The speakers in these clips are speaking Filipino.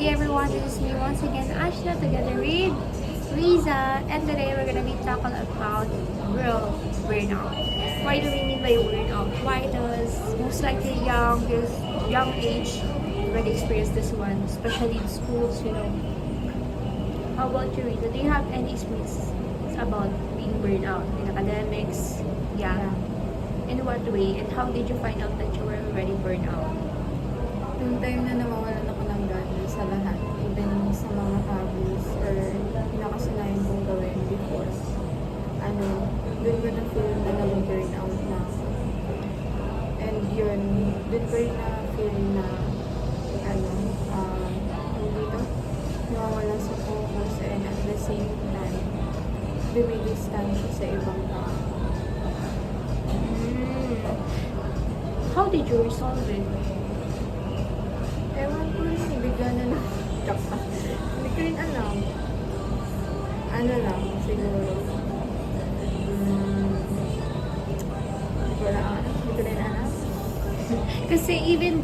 everyone, this is me once again, Ashna, together with Riza, and today we're gonna be talking about girl burnout. Why do we mean by burnout? Why does most likely young age already experience this one, especially in schools, you know? How about you, Riza? Do you have any experience about being burned out in academics? Yeah. In what way? And how did you find out that you were already burned out? Yung time na nawawalan ako ng gana sa lahat, even sa mga hobbies or nakasanayan kong gawin before, dun ko na feel na nag-burn out na. And yun, dun ko rin na feel na, dito, nawawala sa focus and at the same time, dumidistansya sa ibang tao. How did you resolve it? Ewan ko rin, bigla na lang. Hindi ko rin alam. Ano lang, siguro. Hindi ko rin alam. Kasi even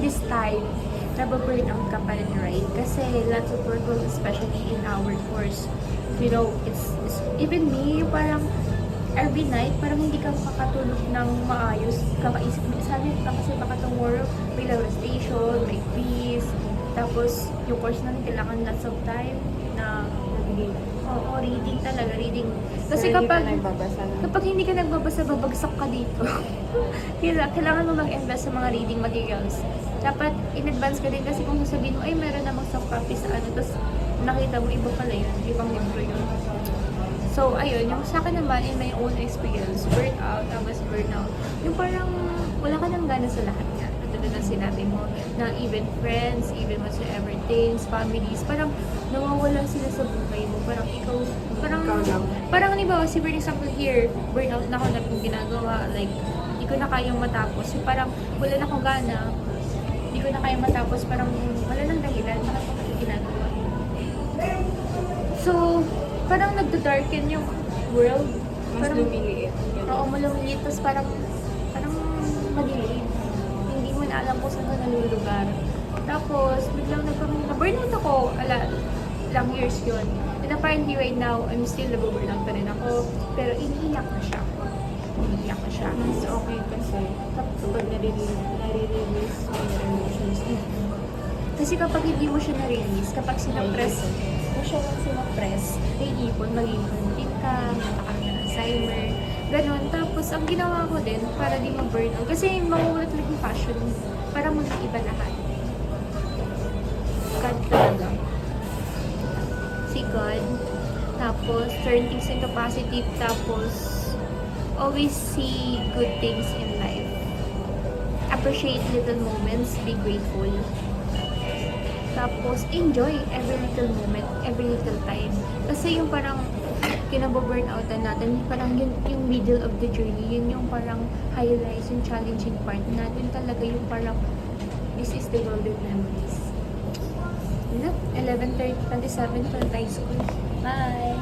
this time, nababurn out ka pa rin, right? Kasi lots of workload, especially in our course. You know, it's even me, parang every night, parang hindi ka makakatulog ng maayos. Kakaisip mo, sabi ka kasi baka tomorrow may laro station, may quiz, tapos yung course namin kailangan lots of time na reading talaga, reading. Kasi kapag hindi ka nagbabasa, babagsak ka dito. Kailangan mo mag-invest sa mga reading materials. Dapat in advance ka din kasi kung sasabihin mo, ay meron namang soft copy sa tapos nakita mo, iba pala yun, ibang libro yun. So, ayun, yung sa akin naman, in my own experience, burnout, I was burnout. Yung parang wala ka nang gana sa lahat niya. Katulad na sinabi mo, na even friends, even whatsoever things, families, parang nawawala sila sa buhay mo. Parang ikaw lang. Parang halimbawa, si for example here, burnout na ako na kung ginagawa, like, hindi ko na kayang matapos. Yung parang wala na akong gana, hindi ko na kayang matapos, parang wala nang dahilan, bakit ako ginagawa. So, parang nagda-darken yung world. Mas lumiliit. Oo, malumiliit. Tapos parang madilim. Hindi mo na alam kung saan ka nalulugar. Tapos, biglang na-burnout ako. Ilang years yun. And apparently right now, I'm still nag-burnout pa rin ako. Pero iniiyak na siya. Mas okay kasi kapag nare-release mo yung emotions mo. Kasi kapag hindi mo siya na-release, kapag sinapress, iipon, mag-iipon ka, matakang na Alzheimer, ganon. Tapos, ang ginawa ko din, para di ma-burnout, kasi mawawala talaga yung passion mo, para mo na iba lahat. God talaga. Si God, tapos, turn things into positive, tapos, always see good things in life. Appreciate little moments, be grateful. Tapos, enjoy every little moment, every little time. Kasi yung parang kinababurn-outan natin, parang yung middle of the journey, yun yung parang highlights, yung challenging part natin talaga yung parang this is the golden memories. 11:27 from high school. Bye!